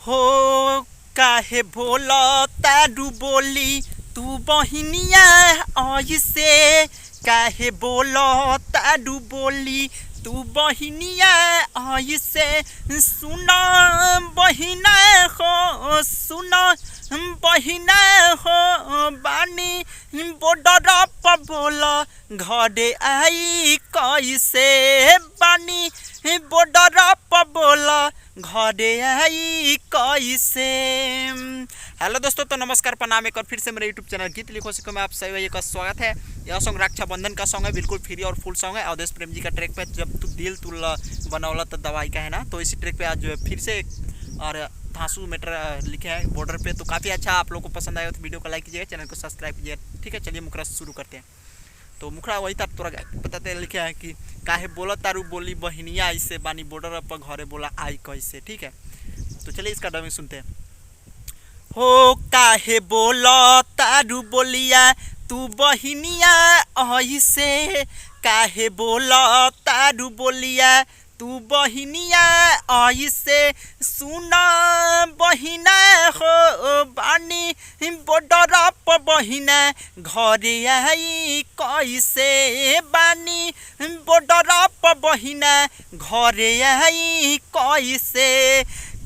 हो काहे बोला तारू बोली तू बहिनिया ऐसे काहे बोला तारू बोली तू बहिनिया ऐसे सुना बहिना हो सुना बहिना हो बानी बॉर्डर पर बोला घरे आई कैसे बानी बॉर्डर पर बोला घरे आई कैसे। हेलो दोस्तों, तो नमस्कार, प्रणाम। एक और फिर से मेरे यूट्यूब चैनल गीत लिखो सिखो में आप सभी का स्वागत है। यह सॉन्ग रक्षाबंधन का सॉन्ग है, बिल्कुल फ्री और फुल सॉन्ग है। अवधेश प्रेम जी का ट्रैक पे जब तू दिल तू बनौला तो दवाई का है ना, तो इसी ट्रैक पे आज फिर से और धांसू मैटर लिखे हैं बॉर्डर पे। तो काफ़ी अच्छा, आप लोगों को पसंद आएगा तो वीडियो को लाइक कीजिएगा, चैनल को सब्सक्राइब कीजिएगा। ठीक है, चलिए मुखरा शुरू करते हैं। तो मुखरा वही था, थोड़ा बताते लिखे हैं कि काहे बोला तारू बोली बहिनिया ऐसे बानी बॉर्डर पर घरे बोला आई कैसे। ठीक है, तो चलिए इसका डबिंग सुनते हैं। हो काहे बोला तारू बोलिया तू बहिनिया ऐसे काहे बोला तारू बोलिया तू बहिनिया ऐसे सुना बहिना हो बानी बॉर्डर पर बहिना घरे आई कैसे बानी बॉर्डर पर बहिना घरे आई कैसे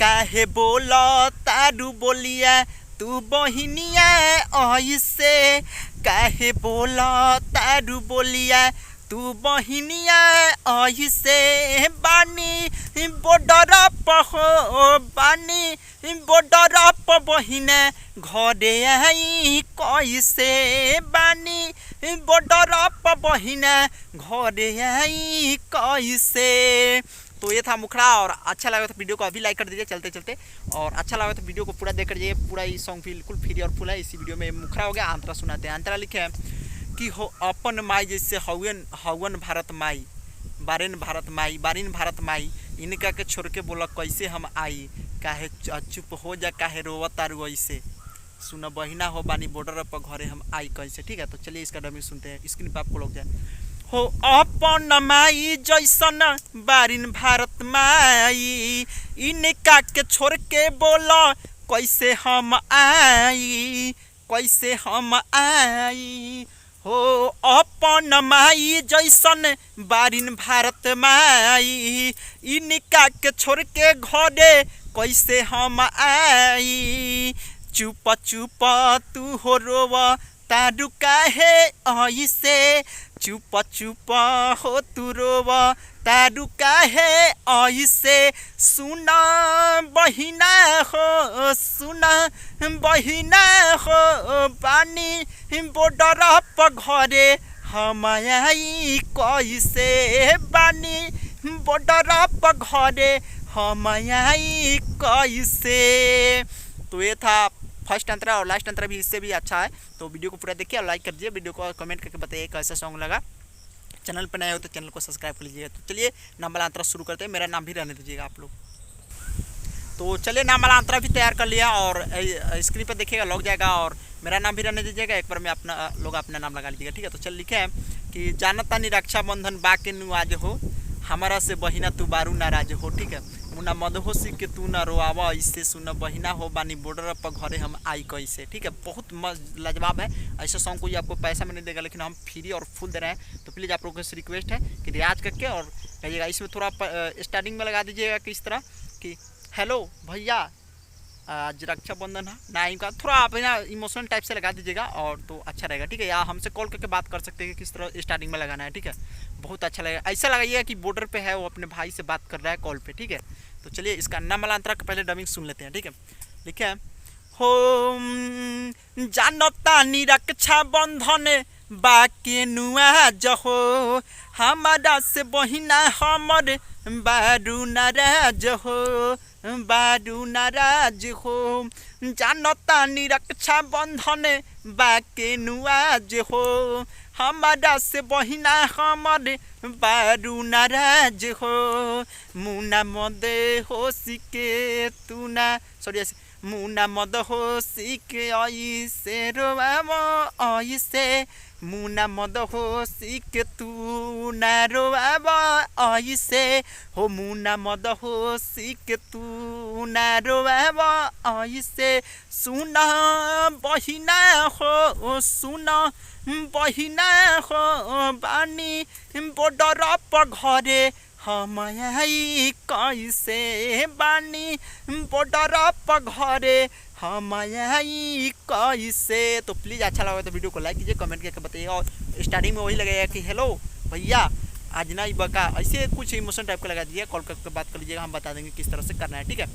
काहे बोला तारू बोलिया तू बहिनिया ऐसे काहे बोला तारू बोलिया तू बहिनिया ऐसे बानी बॉर्डर पर हो बानी बॉर्डर पर बहिना घरे आई कैसे बानी बॉर्डर पर बहिना घरे आई कैसे। तो ये था मुखड़ा, और अच्छा लगा तो वीडियो को अभी लाइक कर दीजिए चलते चलते, और अच्छा लगा तो वीडियो को पूरा देख कर जाइए। पूरा ये सॉन्ग बिल्कुल फ्री और फुल है। इसी वीडियो में मुखड़ा हो गया। आंतरा सुनाते हैं। आंतरा लिखे हैं कि हो अपन माई जैसे हवन भारत माई बारिन भारत माई बारिन भारत माई इनका के छोड़ के बोला कैसे हम आई काहे चुप हो जा काहे रोवत तारू ऐसे सुना बहिना हो बानी बॉर्डर पर घरे हम आई कैसे। ठीक है, तो चलिए इसका डबिंग सुनते हैं। स्क्रीन पर आपको लोग जाए। हो अपन माई जैसन बारिन भारत माई इनका के छोड़ के बोला कैसे हम आई कैसे हम आई। हो अपन माई जैसन बारिन भारत माई इनका के छोड़ के घरे कैसे हम आई चुप चुप तू हो रोवा तारू काहे ऐसे चुप चुप हो तू रोवा तारू काहे ऐसे सुना बहिना हो सुना बहिना हो बानी बॉर्डर पर घरे हम आई कैसे बानी बॉर्डर पर घरे हम आई कैसे। तो ये था फर्स्ट अंतरा, और लास्ट अंतरा भी इससे भी अच्छा है। तो वीडियो को पूरा देखिए और लाइक कर दीजिए। वीडियो को कमेंट करके बताइए कैसा सॉन्ग लगा। चैनल पर नए हो तो चैनल को सब्सक्राइब कर लीजिएगा। तो चलिए नाम वाला अंतरा शुरू करते हैं। मेरा नाम भी रहने दीजिएगा आप लोग। तो चलिए नाम वाला अंतरा भी तैयार कर लिया, और स्क्रीन पर देखिएगा लग जाएगा, और मेरा नाम भी रहने दीजिएगा। एक बार में अपना लोग अपना नाम लगा लीजिएगा। ठीक है, तो चल लिखे हैं कि जानता नहीं रक्षाबंधन बाके नु आज हो हमारा से बहिना तू बारू नाराज हो। ठीक है, मुना मदहोशी के तू ना रोआवा इससे सुना बहिना हो बानी बॉर्डर पर घरे हम आई कैसे। ठीक है, बहुत लाजवाब है। ऐसा सॉन्ग कोई आपको पैसा में नहीं देगा, लेकिन हम फ्री और फुल दे रहे हैं। तो प्लीज़ आप लोगों से रिक्वेस्ट है कि रियाज करके और कहिएगा। इसमें थोड़ा स्टार्टिंग में लगा दीजिएगा किस तरह कि हेलो भैया आज रक्षाबंधन है ना, इनका थोड़ा आप ना इमोशनल टाइप से लगा दीजिएगा, और तो अच्छा रहेगा। ठीक है, या हमसे कॉल करके बात कर सकते हैं कि किस तरह स्टार्टिंग में लगाना है। ठीक है, बहुत अच्छा लगेगा। ऐसा लगाइएगा कि बॉर्डर पे है, वो अपने भाई से बात कर रहा है कॉल पे। ठीक है, तो चलिए इसका नाम वाला अंतरा का पहले डबिंग सुन लेते हैं। ठीक है, लिखे हैं हो जानता नी रक्षाबंधन बाके नुआ जहो हमारा से बहिना हमर बारू नाराज हो बारू नाराज हो जानता नी रक्षाबंधन बाके नुआज हो हमारा से बहिना हमर बारू नाराज हो मुना मद हो सिके तू ना सॉरी मुना मद हो सिके ऐसे रोवामो ऐसे मुना मद होशी के तू ना रोआब ऐसे हो मुना मद होशी के तू ना रोआब ऐसे सुन बहिना हो सुन बहिना हो बानी बॉर्डर पर घरे हम आई कैसे बानी बॉर्डर पर घरे हम आई कैसे। तो प्लीज़ अच्छा लगा तो वीडियो को लाइक कीजिए, कमेंट करके बताइए और स्टार्टिंग में वही लगेगा कि हेलो भैया आज ना बका, ऐसे कुछ इमोशन टाइप का लगा दीजिए, कॉल करके बात कर लीजिएगा, हम बता देंगे किस तरह से करना है। ठीक है,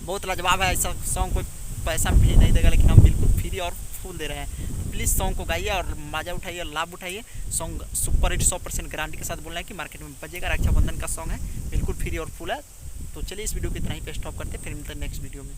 बहुत लाजवाब है, ऐसा सॉन्ग कोई पैसा भी नहीं देगा लेकिन हम बिल्कुल फ्री और फुल दे रहे हैं। प्लीज़ सॉन्ग को गाइए और मज़ा उठाइए, लाभ उठाइए। सॉन्ग सुपर हिट 100% गारंटी के साथ बोल रहे हैं कि मार्केट में बजेगा। रक्षाबंधन का सॉन्ग है, बिल्कुल फ्री और फुल है। तो चलिए इस वीडियो को इतना ही पे स्टॉप करते हैं, फिर मिलते हैं नेक्स्ट वीडियो में।